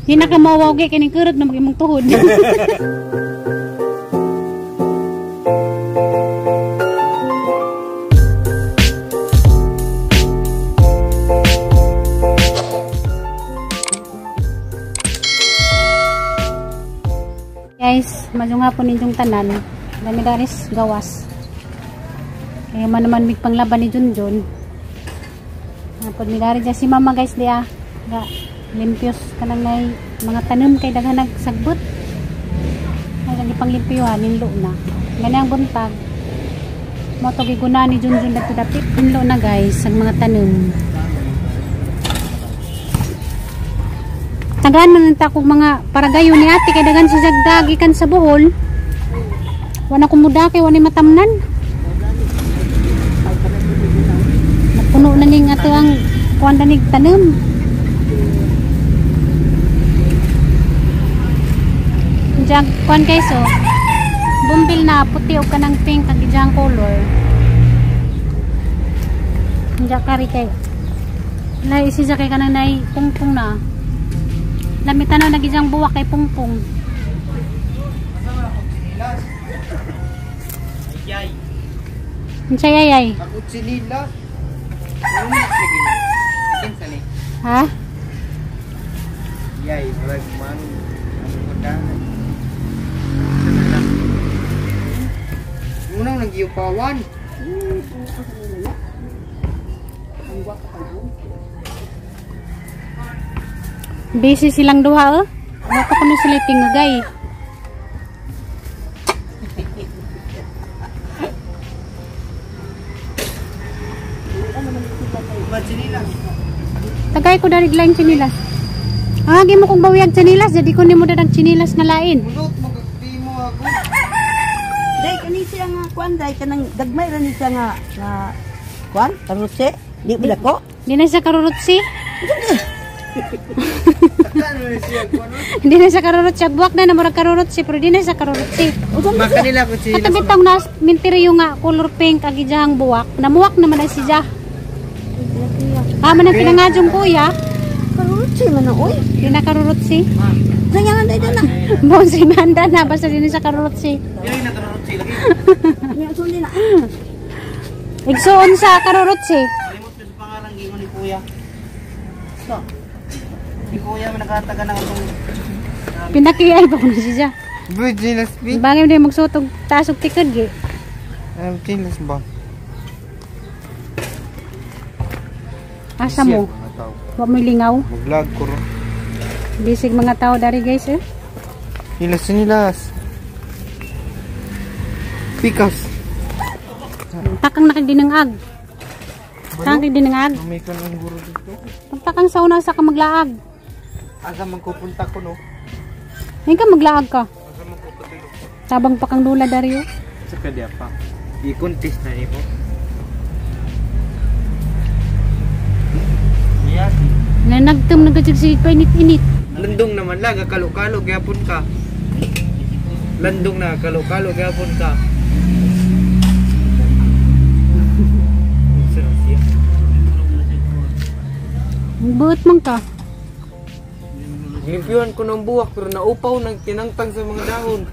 Di na ka mawawag kining kurot na mag-imong tuhod. Guys, madyo nga po ninyong tanan. Dami daris gawas. Kaya man naman may panglaban ni Junjun. Napod mi dari dyan si mama guys dia. Limpios kanang may mga tanim kay daghan nagsagbot. Ay lagi panglimpyuhan ninlo na. Ganang buntag. Mo to giguna ni Junjun dapit ninlo na guys ang mga tanim. Tagaan man ta kog mga paragayo ni ate kay daghan si jagdag ikan sa Bohol. Wana kumuda kay wani matamnan. Napuno na ning ato ang kuan danig tanem. Jag kuan kay so. Bumbil na puti og kanang pink kag ijang color. Jak kari kay. Lai si kay kanang nay pungpung na. Lamitan na nagijang buwak kay pungpung. Yay. Unsay yay? Ako sinila. Ha? Yay, brag man. Unang nagyupawan. Busy silang duha oh. Wala pa kuno sila tingugay. Tagay ko dari lain chinilas. Agi mo kong bawiyag chinilas, jadi ko nimo dadag chinilas nga lain. Mulot magagdi mo ako. Day kani siya nga kuan day kanang gagmay ra ni siya nga kuan karutse di bila ko. Di na siya karurutsi. Ano siya ko no? Hindi na siya karurutsi. Buwak na murag karurutsi pero di na siya karurutsi. Baka nila ko sila. Katabi tong nas minteriyo nga color pink ag ijahang buwak. Namuwak naman ay siya. Man ang pinangajong kuya. Karutse man na oy. Di na karurutsi. Nanyangan day na. Bon si Manda na basta di na siya karurutsi. Yay na karutsi lagi. Nya sundi na. Igsuon sa karurutsi. Limot ko sa pangalan gingon ni kuya. So. Si kuya man nakataga ng atong Pinakiyay pa ko na siya. Bujilas bi. Bangin din magsutog tasog tikod gi. Chilas ba? Asa mo? Wa mo lingaw. Maglag ko ro. Bisig mga tao dari guys eh. Nilas. Pikas. Takang nakagdinangag. Takang nakagdinangag. May ka ng guro dito. Pagtakang sa una sa ka maglaag. Asa man ko punta ko no? Ngayon ka maglaag ka. Asa man ko patulog. Tabang pa kang dula dari oh. Sa kadya pa. I-contest na nimo. Yes. Nanagtum nagadjig si painit-init. Landong naman lang, kalo-kalo gyapon ka. Landong na kalo-kalo gyapon ka. Buot man ka. Limpyuhan ko ng buwak pero naupaw ng tinangtang sa mga dahon.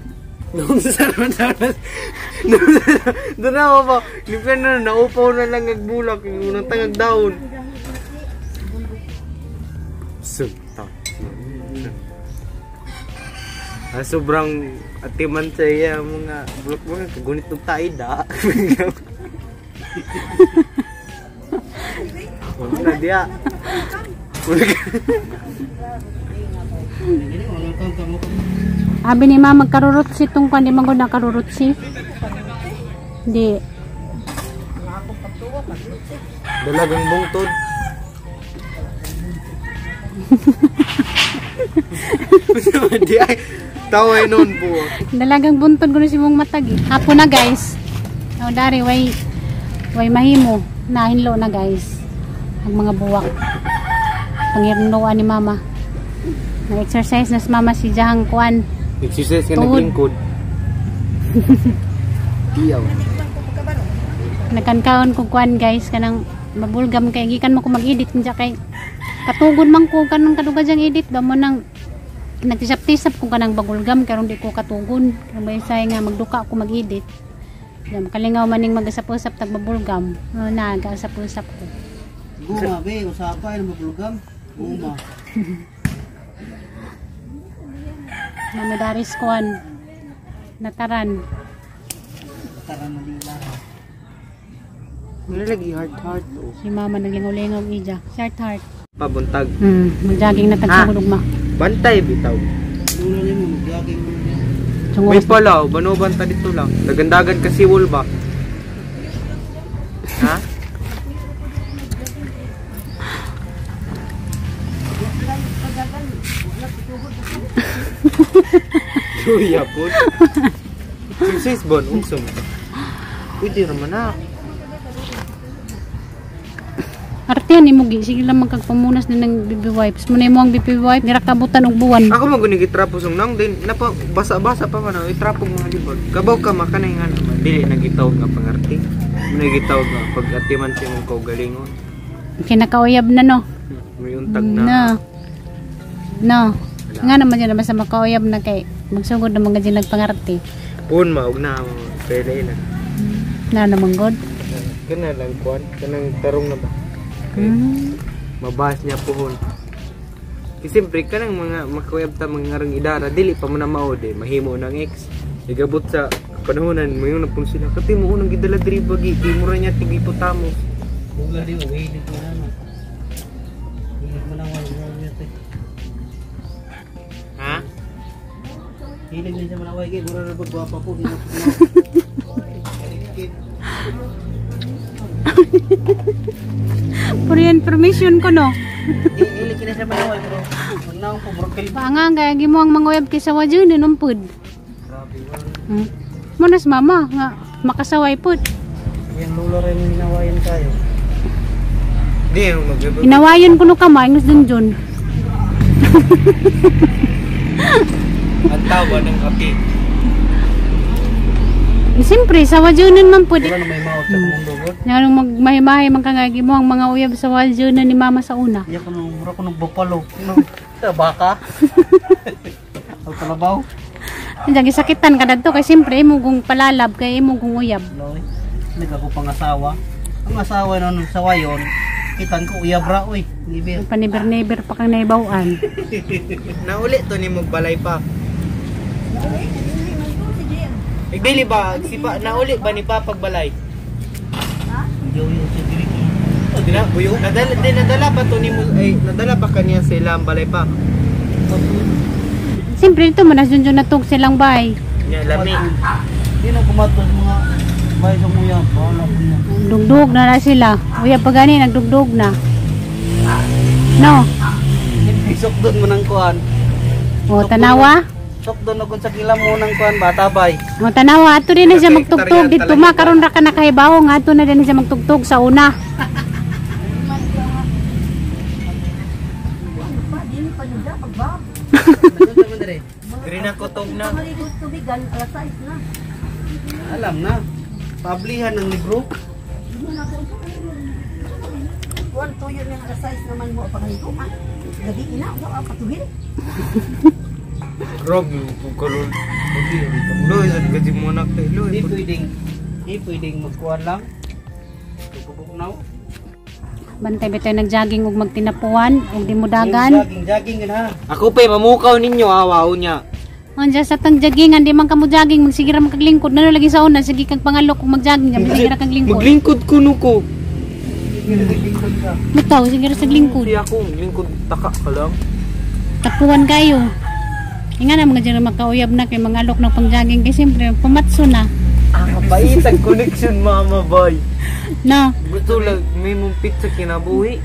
Doon na ako pa. Limpyuhan na naupaw na lang nagbulak yung unang tangag dahon. Sunta. Sobrang atiman sa iya mga bulak mo kagunit ng taid ah. Wala dia. Abi ni mama magkarurutsi tong kan di magod na karurutsi. Di. Dalagang bungtod. Di ay taway noon po. Dalagang buntod ko si mong matagi. Hapon na guys. O dari way mahimo na hinlo na guys. Ang mga buwak. Pangirnoan ni mama. Na-exercise na si mama si Jahang Kwan. Exercise ka naglingkod. Diyaw. Nagkankaon ko Kwan guys. Kanang mabulgam kay gikan mo ko mag-edit. Kaya kay katugod man ko kanong kaduga dyang edit. Ba mo nang nagtisap-tisap ko kanang bagulgam karon di ko katugon. Kung may say nga magduka ako mag-edit. Makalingaw maning mag-asap-usap tag babulgam. Na gasap-usap ko. Guma be, usapay na mabulgam. Guma. Mamidaris kuan. Nataran. Nataran na nila. Nilagi heart oh. Si mama naglingaw-lingaw ija. Heart. Pabuntag. Mag-jogging na tagsulog ma. Bantay bitaw. Muna nimo mag-jogging mo. May pala, bano banta dito lang. Dagandagan kasi wol ba? Ha? Duya po. Sis bon, unsum. Pwede naman na. Artihan ni Mugi, sige lang magkagpamunas din ng BB wipes. Muna mo ang BB wipe, nirakabutan og buwan. Ako mo gunigi trapos ng nang din napa basa-basa pa man itrapog mga libog. Kabaw ka makanay nga naman dili nagitawag nga pangarting. Muna gitawag nga pag-atiman sa imong kaugalingon. Kinakauyab na no. May untag na. No. Nga naman yan naman sa makauyab na kay magsugod na mga dyan nagpangarti. Pun maog na mo pwede lang. Na naman god. Kana lang kuan, kanang tarong na ba? Mabahas niya pohon. Kasi siyempre ka ng mga makaweb ta mga ngarang idara dili pa mo na maode mahimo ng ex igabot sa panahonan mo yung napun sila kasi mo unang gidala diri bagi di mo ra niya tigipotamos Bugla di uwi dito na no. Hindi mo na wala te. ha Hilig din sa manaway kay mura na pagwapa po dito. For your information ko no. Hilig kina sa manaway bro. Unang po brokel. Paangang kaya gimo ang mga uyab kay sa wadyo ni numpud. Grabe. Munas mama nga makasaway pud. Yung lulo rin hinawayan tayo. di ano magbibig Inawayon ko no kamay ngus dunjon. ang tawa ng api Siyempre sa wadyo nun man pud. Wala na may mawag sa mundo bro. Nga nung magmahimahi man kangagi mo ang mga uyab sa wadyo na ni mama sa una. Iya ko nung mura ko nung bupalo. Sa baka. Ang kalabaw. Diyan gisakitan ka dadto kay siyempre imo kung palalab kay imo kung uyab. Loy. Nagako pang asawa. Ang asawa nun sa wayon. Kitan ko uyabra oy. Libir. Paniber-neber pa kang naibawan. nauli to ni magbalay pa dili ba sipa nauli ba ni papagbalay Yo sa diri. dila buyo nadala pa to ni mo ay nadala pa kaniya sa ilang balay pa Siyempre ito manas dun natug silang bay. nya lami Sino kumatos mga bay sa muya? Wala ko na. Dugdug na sila. Uyab pa gani nagdugdug na. No. Isok doon mo ng kuhan. O tanawa. Sok doon ako sa kilam mo ng kuhan bata bay. O tanawa ato din na siya magtugtog dito ma karon ra ka nakahibaw nga ato na din siya magtugtog sa una. diri na kutog na Alam na. Pablihan ng libro. Kuan tuyo ng size naman mo pangito ma. Lagi ina mo patuhin. Rob yung karon loy sa kasi mo nak loy Hindi pwedeng magkuhan lang. Tugubog na. Bantay bitoy nagjogging ug magtinapuan ug di mo dagan. Jogging ha. ako pa mamukaw ninyo awaw niya Anja sa tang joggingan di man ka mo jogging magsige ra makaglingkod nano lagi sa una sige kag pangalok kung magjogging sige ra kag lingkod. maglingkod kuno ko Bitaw sige ra sa lingkod. di ako lingkod taka ka lang Tapuan kayo. Nga na mga dyan makauyab na kay mga alok na pang-jogging kay siyempre pumatso na. kapaitag connection mama boy No. gusto lang may mong pizza kinabuhi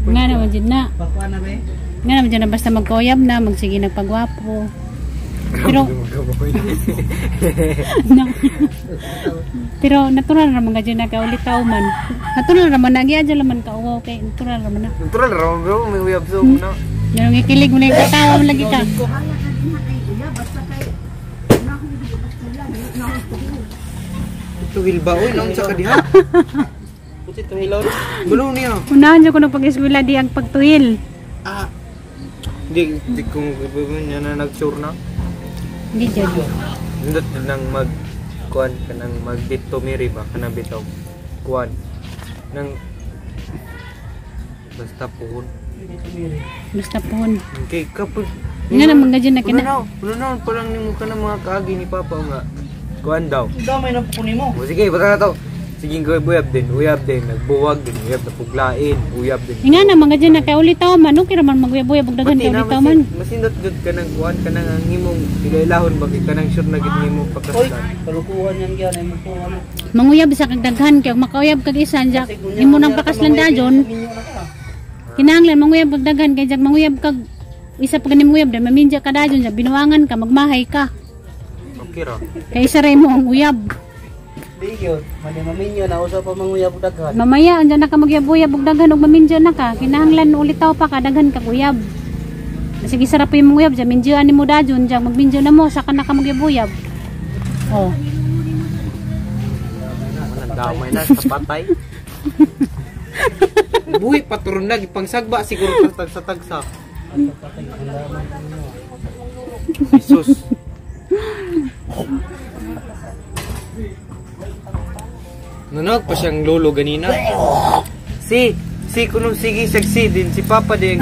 Nga naman dyan na. Pakuan na be. Nga naman dyan na basta magkauyab na, magsige nagpagwapo. Pero, no. Pero natural naman ka dyan na kaulitaw man. Natural naman na, gaya dyan naman kauwaw kay natural naman na. natural raw bro may uyab so na Yan ang ikilig mo na yung katawa mo lagi ka. ito hilba oy naon sa kadiha Puti to hilon. gulo niya Unahan dyan ko nagpag-eskwela di ang pagtuhil. Di kong niya na nag-sure na. Hindi dyan. Nindot nang mag-kuan ka nang mag-dito miri ba ka na bitaw. Kuan. Nang basta puhon. Basta pohon. Okay, kapag Nga naman nga dyan na kina. Puno pa lang nimo ka ng mga kaagi ni Papa nga. Kuan daw. Damay na pukunin mo. O sige, baka na to. Sige, uyab din, nagbuwag din, uyab na puglain, uyab din. Nga naman nga dyan na kaya ulitaw man. Okay naman magbuya-buya pagdagan kaya ulitaw man. Masindot good ka ng kuan ka nang ang himong ilailahon ba ka nang sure na gid nimo Oy, pagkaslan. kalukuhan yan yan ay magkuhan. Manguyab sa kagdaghan kaya makauyab kag isan jak. Imo nang pakaslan dayon. Kinahanglan manguyab pagdaghan kay jak manguyab kag isa pag nimuyab dan maminja ka dayon jak binuangan ka magmahay ka. Okay ra. Kay isa ray mo ang uyab. Di yun, maminyo na usa pa manguyab daghan. Mamaya andyan na ka magyab-uyab ug daghan ug maminja na ka. Kinahanglan ulitaw pa ka daghan kag uyab. Sige sarap yung uyab ja minjaan nimo dayon jak magminja na mo saka na ka magyab-uyab. Oh. Damay na sa patay. Buhi paturon na gipangsagba siguro sa tagsa. Jesus. Nanog pa siyang lolo ganina. Si kuno sige saksi din si Papa din.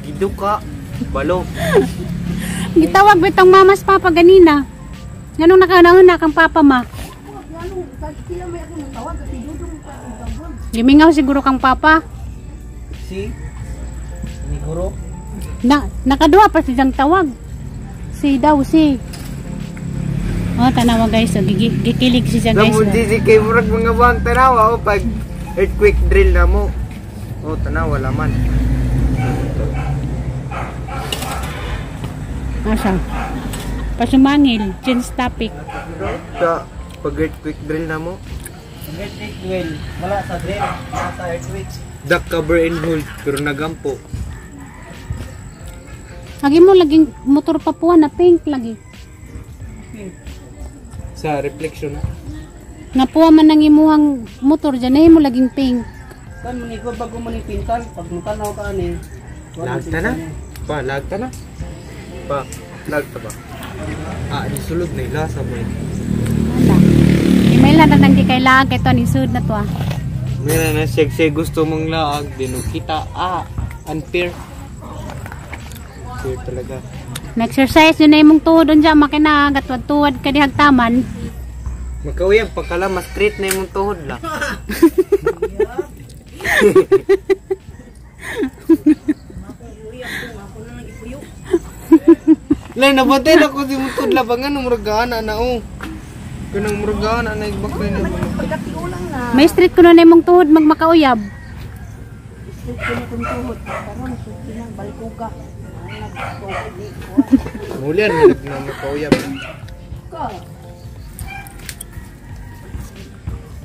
Giduka balo. Gitawag bitong mamas papa ganina. Nganong nakanahon na kang papa ma? Gimingaw siguro kang papa. Si Siguro. Nakaduha pa siyang tawag. Si daw si. Oh, tanawa guys, so, gikilig siya guys. Lamun di kay murag mga bang tanawa o pag earthquake drill na mo. Oh, tanawa laman. Asa? Pasumangil, change topic. Sa pag earthquake drill na mo. Electric well, wala sa drill, wala sa earthquake. Duck cover and hold pero nagampo. Lagi mo laging motor papuan na pink lagi. Sa reflection. Napuwa man nang imuhang motor dyan, eh mo laging pink. Kan manigo bago manipintan, pag mutanaw ka ani. Lagta na? Pa, lagta na? Pa, lagta ba? Di sulod na ilasa mo eh. Wala. May lang nang di kay laag, ito ni sud na to ah. Meron na siya gusto mong laag, kita, unfair. Unfair talaga. Na-exercise yun na imong tuhod dun dyan, makinagat, tuwad ka di hagtaman. Magkawiyag, pagkala mas straight na yung tuhod lang. Lai, nabatay na ko si mutod labangan ng muragaan na o. Kanang muragaan na igbakay na. Pagkatiulang na. May street ko na imong tuhod magmakauyab. Street ko na kung tuhod. Karon suki ng balikuga. Mulian, na makauyab.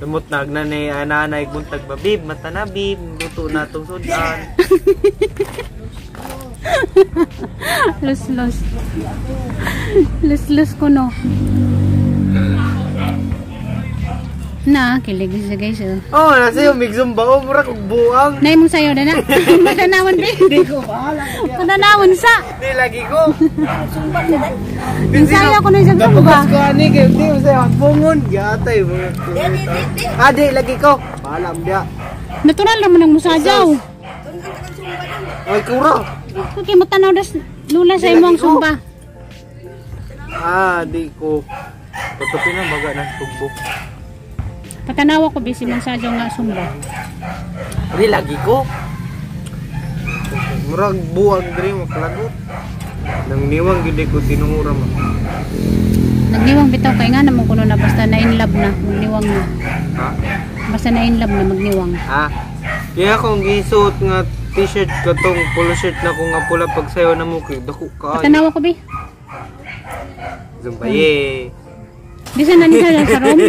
Lamot na agnanay ananay buntag ba bib mata na bib luto na tong sudan. Lus ko no. Na, kilig siya guys. Oh, nasa yung migzumba o mura kong buang. Nay mong sayo na na. Matanawan ba? Hindi ko bahala. Matanawan sa. Di lagi ko. Yung sayo ko na isang sumba. Ko ani kay di mo sa bungon gatay mo. Di lagi ko. Bahala mo dia. Natural naman ang musajaw. Ay kura. Okay, matanaw das lula sa imong sumba. Di ko. Tutupin na baga ng tugbok. Patanawa ko bisi mong sajaw nga sumba. Di lagi ko. Murag buwag diri makalagot. Nang niwang gid ko tinungura mo. Nagniwang bitaw kay nga namang kuno na basta na in love na, magniwang na. Ha? Basta na in love na magniwang. Kaya akong gisuot nga t-shirt katong polo shirt na ko nga pula pag sayo na mo kay dako ka. Patanawa ko bi. Zumbaye. Di sa nani sa room.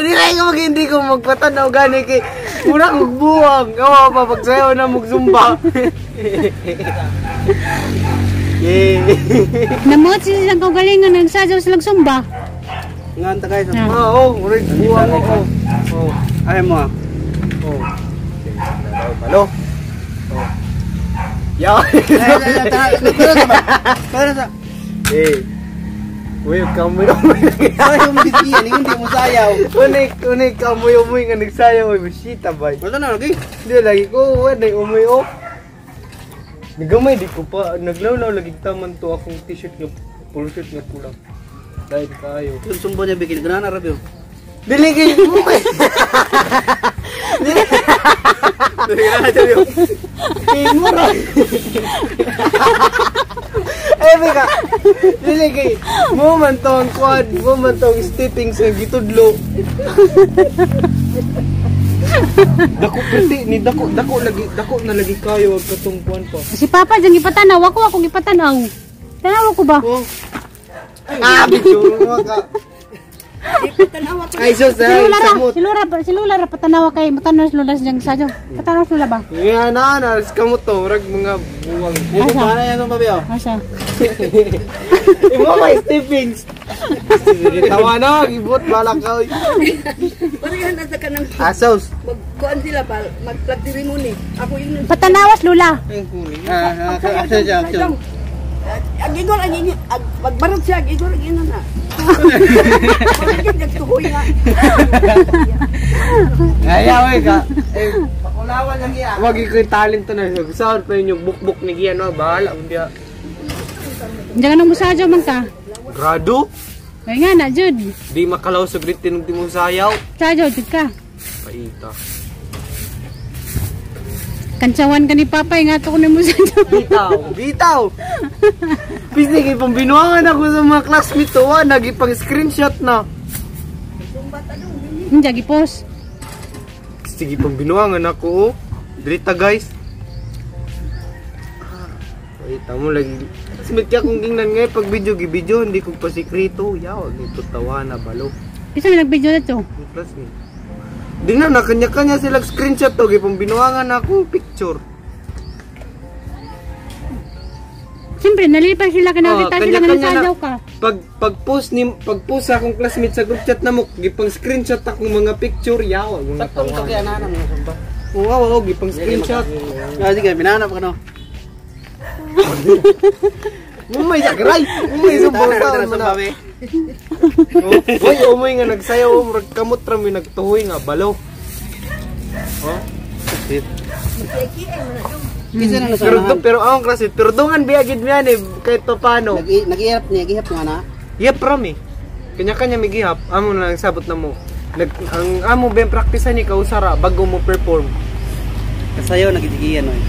Hindi na ko hindi ko magpatanaw gani kay mura kog buwang. Kawa pa pag sayo na mo zumba. Namot siya sang kaugalingan nagsajaw silang sumba. Nganta guys. Mura buwang ako. Ay mo. Balo. Yaw. Para sa Eh. Uy, kamoy. sayo mo gisiyan, hindi mo sayaw. Unik kamoy nga nagsayaw oy bisita bay. Wala na lagi. Di lagi ko wala umuy oh. Nagamay di ko pa naglawlaw lagi taman to akong t-shirt nga full shirt nga kulang. Dahil kayo. Yung sumbo niya bikin grana rabyo. Dili kay mo. Dili grana tayo. Mo na. Eh bika. Dili kay mo man tong quad, mo man tong stepping sa gitudlo. Dako pati ni dako na lagi kayo wag katungkuan pa. Si Papa dyan ipatanaw. Ako ipatanaw. Tanaw ko ba? Oh. Bicho mo ka. Ay sus, samot. Si Lula ra patanaw kay matanaw si Lula dyan sa patanaw si Lula ba? Nga na kamot to, rag mga buwang. Ito para yan tong babayo. Asa? Imo may steppings. Tawa na, gibot bala ka. Parehan na sa kanang Asos. magkuan sila pa, mag-plug ceremony. Ako yun. Patanawas Lula. Asa siya. Agigol ang inyo, magbarot siya, agigol ang inyo na. Pagiging nagtuhoy nga. Ayaw ka. Pakulawan lang iya. Wag iko'y talent to na. Saan pa yun yung bukbuk ni Gian, no? Bahala mo diya. Diyan nang musadyo man ka. Grado? Ay nga na jud. Di makalaw sa grit tinong di mo sayaw. Sadyo jud ka. Paita. Kansawan ka ni Papa nga to ko ni musadyo. Bitaw! Pisig, ipambinuangan ako sa mga classmate to, nagipang screenshot na. Hindi gipos. Sige, pambinuangan ako, oh. Drita guys. Paita mo lagi. Smith ka kung tingnan nga, pag video, hindi ko pa sikrito. Yaw, ito tawa na balo. Isa may nag-video na to. Classmate. Di na, nakanya-kanya silang screenshot to, ipambinuangan ako picture. Siyempre, nalipay sila kinakita sila nga nasadyaw ka. Pag-post sa akong classmate sa group chat na mo, gipang screenshot akong mga picture, yaw. Saktong to kaya nanam mo sumba. Oo, gipang screenshot. Sige, binanap ka no. Mumay sagray. Mumay suporta mo na. Hoy, umoy nga nagsayaw, murag kamot ra mi nagtuhoy nga balo. Oh. Kisa na Pero ang klase, turdungan biagid mi ani kahit pa paano. Nag-ihap nga na. Yep, rami. Kanya-kanya may gihap. Amo na lang sabot na mo. Ang amo ben practice ni kausara bago mo perform. Kasayo nagigiyan oy.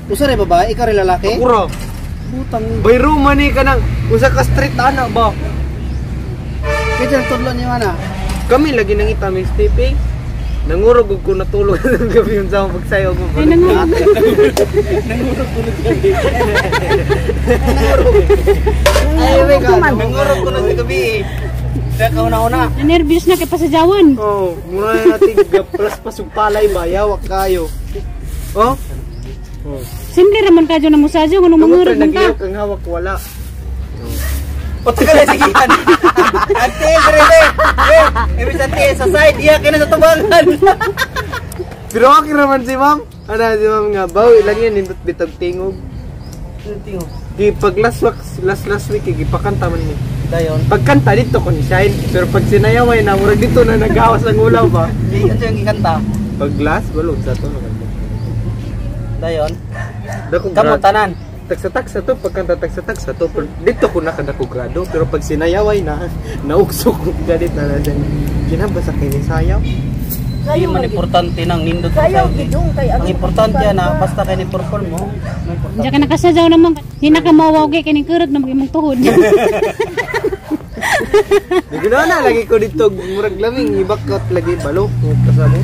Usa ray babae, ikaw ray lalaki? Akura. Putang. Bayro man ni kanang usa ka street ana ba. Kaya tudlo ni mana. Kami lagi nang ita may stepping. Nangurog ko natulog ng gabi yung sa pagsayaw ko. Ay, nangurog. Nangurog ko na sa gabi. Kaya kauna-una. Nervous na kay pasadyawan. Oh, muna natin plus pasugpalay ba yawak kayo. Oh? Oh. Simple raman ka dyan na musadyo kung mangurog man ka. Nagiyok ang hawak wala. O tagal na sigihan. Ate, grebe. Ibig sabihin sa side, iya kina sa tubangan. Pero okay naman si ma'am. Ano si ma'am nga, bawi lang yan, nindot bitag tingog. Tingog. Di pag last week, ipakanta man mo. Dayon. Pagkanta dito ko ni Shine, pero pag sinayaway na, murag dito na nagawas ang ulaw ba? Di, ito yung ikanta. Pag last, balog sa to. Dayon. Dako Kamutanan. Taksa-taksa to, pagkanta taksa-taksa to. Dito ko nakadakogrado, pero pag sinayaway na, naugsok ko ganit na dyan. Kinabasa kayo ni sayaw? Hindi man importante ng nindot sa Kayo, side. gidong, kay Ang importante na basta kayo ni-perform mo. Diyan ka nakasadyaw naman. Di na ka mawawag kay kurog na mag-imong tuhod. Di gano'n na, lagi ko dito, murag laming, ibakot lagi balo. Kasamo.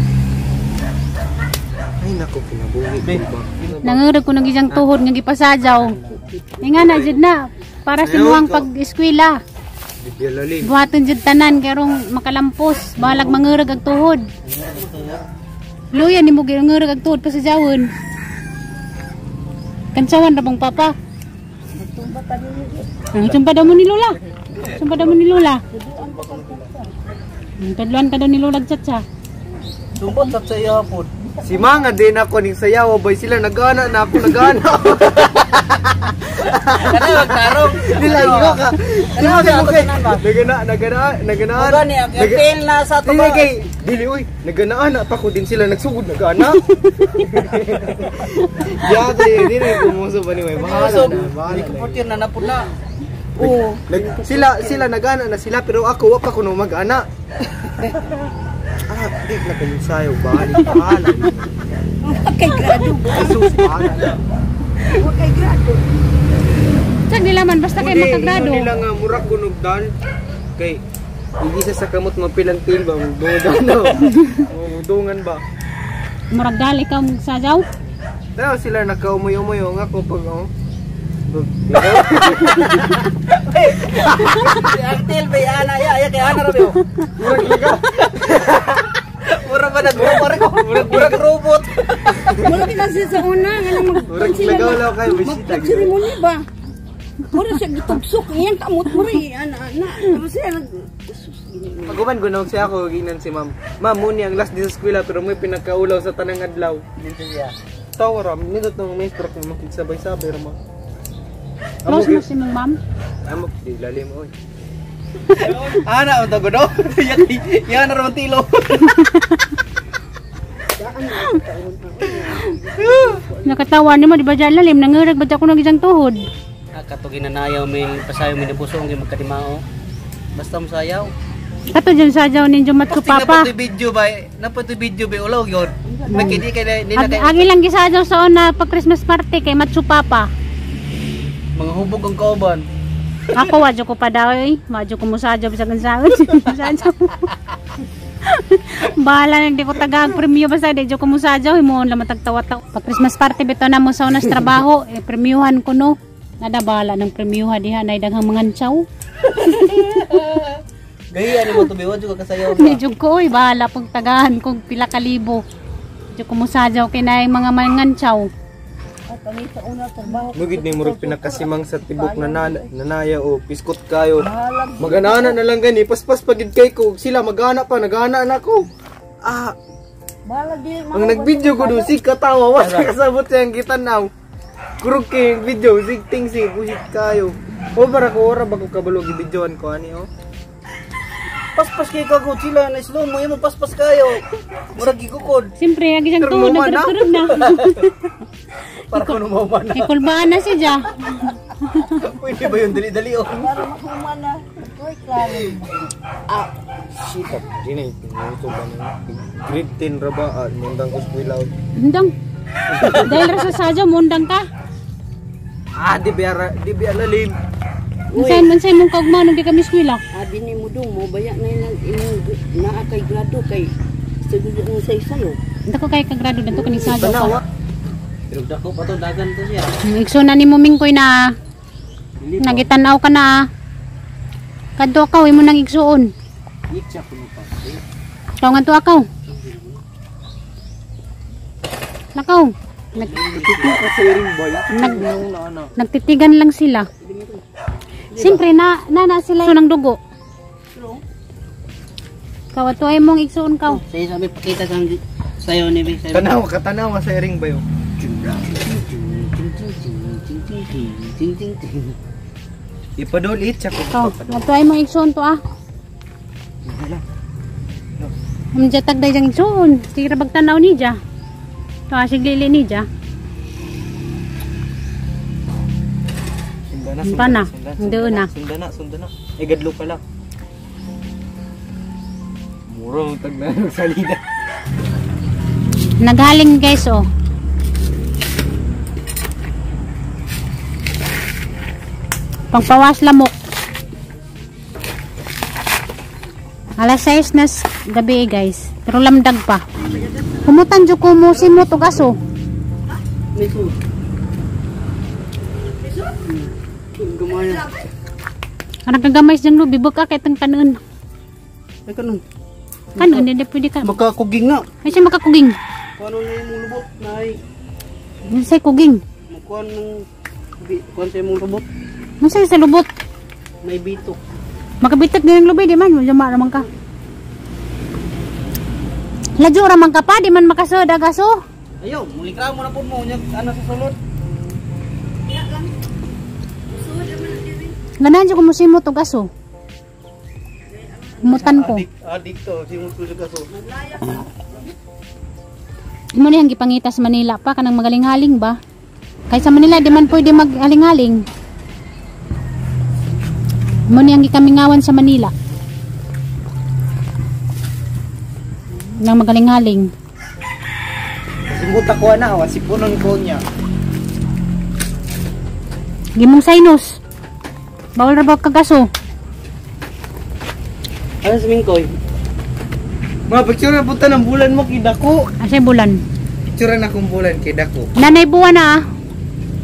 Ay naku, pinabuhi ko ba? Nangurog ko nagijang tuhod nga gipasadyaw. Ay nga na jud na para sinuhang pag-eskwela. Di bialalim. Buhaton jud tanan karong makalampos, balag mangurog ag tuhod. Luya nimo gingurog ag tuhod pasadyawon. Kansawan ra bang Papa? Sumpa daw mo ni Lola. Sumpa daw mo ni Lola. Kadluan ka daw ni Lola chat siya. Sumpot sa iyo hapon. Si mga din ako ning sayaw boy sila nagana na ako nagana. Kana magtarong. Nilayo ka. Ano Nagana Uga ni apel na sa to. Dili uy, naganaan pa ko din sila nagsugod nagana. Ya dili kumuso pa ni may bahala na. Di ko putir na napud na. Oo. Sila nagana na sila pero ako wa pa kuno magana. Di na kayo sayo bahala. Kay grado. Jesus bahala na. Kay grado. Sag nila man basta kay makagrado. Hindi nila nga mura kunugdan kay igisa sa kamot mapilang til ba mudungan ba. Murag dali ka sajaw. Daw sila nakaumoy-umoy nga ko pag Apel bay ana ya kay ana ra biyo. murag liga. Mura ba murag robot. Wala kinasi sa una nga Murag lagaw lang kay bisita. magseremony ba? Mura siya gitugsok yan kamot mura ana. Tapos siya Paguban ko siya ako ginan si ma'am. Ma'am mo ni ang last di sa eskwela pero may pinakaulaw sa tanang adlaw. Dito siya. Tawa ram nindot nang maestro ko makigsabay-sabay ra mo. Close mo si mong ma'am. Amo di lalim oy. Ana unta ko do. Yan ra man tilo. Nakatawa nimo di ba dyan lalim nangurag ba ako nang isang tuhod. Kato ginanayaw may pasayo may nabusong may magkatimao. Basta mo sayaw. Kato dyan sajaw ninyo matso papa. Napati video ba ulaw yun. Makidi kay nila kay Agi lang gisajaw sa una pag Christmas party kay matso papa. mga hubog ang kauban. Ako wadyo ko pa daw eh. Wadyo ko musajaw sa kansawin. Musajaw. Bahala na di ko tagag premyo basta di ko musajaw mo lang matagtawa-taw. Pag Christmas party bito na mo sa unas trabaho eh premyuhan ko no. Nadabala ng premyuha diha na daghang mangantsaw. Gaya ni mo to biwa juga kasayaw. Medyo ko eh bahala pag tagahan kong pila kalibo. Medyo ko musajaw kay na yung mga mangantsaw. kami sa una trabaho. Mugid ni murag pinakasimang sa tibok na nanaya o piskot kayo. Magana na lang gani paspas pagid kay ko sila magana pa nagana na ko. Bahala di Ang nag-video ko do sig katawa wa sa kasabot yang kita now. Kurog kay video sig ting sig buhit kayo. O para ko ora bago kabalo gi-videoan ko ani oh. Paspas kay ko sila na slow mo yung paspas kayo. Murag gigukod. Siyempre, agi siyang tuhod, nagturog na. Para ko numawa na. Ikulbaan na siya. Pwede ba yung dali-dali oh? para makuma na. Uy, klaro. Shit, dinay ito ba na grade 10 ra ba mundang ko school out. Hindang. Dahil rasa saja, mundang ka. Di biara lalim. Mansay mong kagma nung di kami skwila. Abi ni mo dong mo baya na yun imong naa kay grado kay siguro mo say sayo. Hindi ko kay kagrado dito kaning saja pa. Pero dako pa to dagan to siya. Ikso na ni mo mingkoy na. Nagitanaw ka na. Kadto akaw imo nang igsuon. Iksa ko pa. Tawangan to akaw. Nakaw. Nagtitigan lang sila. Siyempre na sila ng dugo. Kaw ato ay mong igsuon kaw. Say sabi pakita sang sayo ni Bi. Katanaw sa ring bayo. Ipadulit siya ko. Kaw, ato ay mong igsuon to ah. Amja tagday jang igsuon. Sige ra bagtanaw ni ja. To siglili ni ja. Sundana. Sundana. Gadlo pala. Mura tag na salida. Naghaling guys oh. Pangpawas lamok. Alas 6 na gabi guys. Pero lamdag pa. Humutan jud ko mo simot og aso. Niku. Gumaya. Anak kagamay siyang lubi baka kay tang kanon. Ay kanon. Kanon hindi pwede ka. Makakuging na. Ay siya makakuging. Kuano na yung lubot na ay. Say kuging. Kuan ng kuan sa imong lubot. Masay sa lubot. May bitok. Makabitak din ang lubi di man, jama naman ka. Ladyo ramang ka pa, di man makasoda gaso. Ayo, muli ka mo na po mo. Ano sa sulod? Ganan dyan kumusimo to gaso. Mutan ko. Adik to, si musul ka so. Mo ni ang gipangita sa Manila pa kanang magaling-haling ba? Kay sa Manila di man pwede magaling-haling. Mo ni ang gikamingawan sa Manila. Nang magaling-haling. Simuta ko na, si punong ko niya. Gimong sinus. Bawal ra ba kagaso? Ano sa mingkoy? Mga picture na punta ng bulan mo kay dako. Asay bulan. Picture na akong bulan kay dako. Nanay buwan na ah.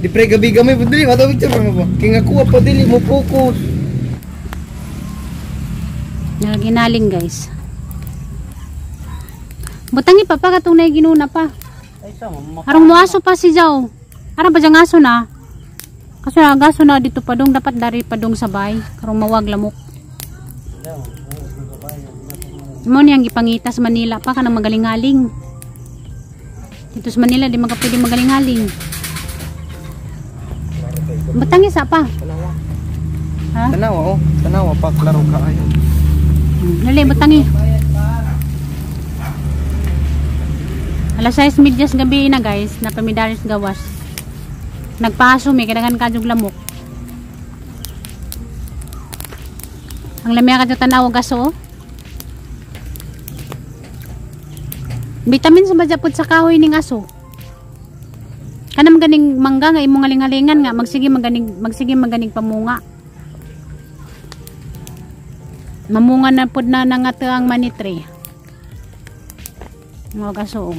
Di pre gabi gamay po dili, ato picture mo ba? Kaya nga kuha pa dili mo focus. Naginaling guys. Butangi pa katong na ginuna pa. Ay sama, Arang muaso pa si Jaw. Arang ba diyang aso na? Kasi agaso na dito padong dapat dari padong sabay. Karong mawag lamok. Mo niyang gipangita sa Manila pa kanang magaling-haling. Dito sa Manila di magapwede magaling-haling. Butangi sa pa. Tanawa. Ha? Tanawa oh, tanawa pa klaro ka ayo. Dali, butangi. Alas 6:30 gabi na guys, na pamidaris gawas. Nagpaso may kadagan kadyog lamok. Ang lamya kadyo tanaw gaso. Vitamin sa bajapod sa kahoy ning aso. Kanam ganing mangga nga imong ngaling-halingan nga magsige maganing pamunga. Mamunga na pud na nangate ang manitre. Mga gaso.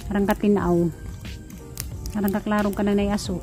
Parang katinaaw. Parang kaklarong ka na nay aso.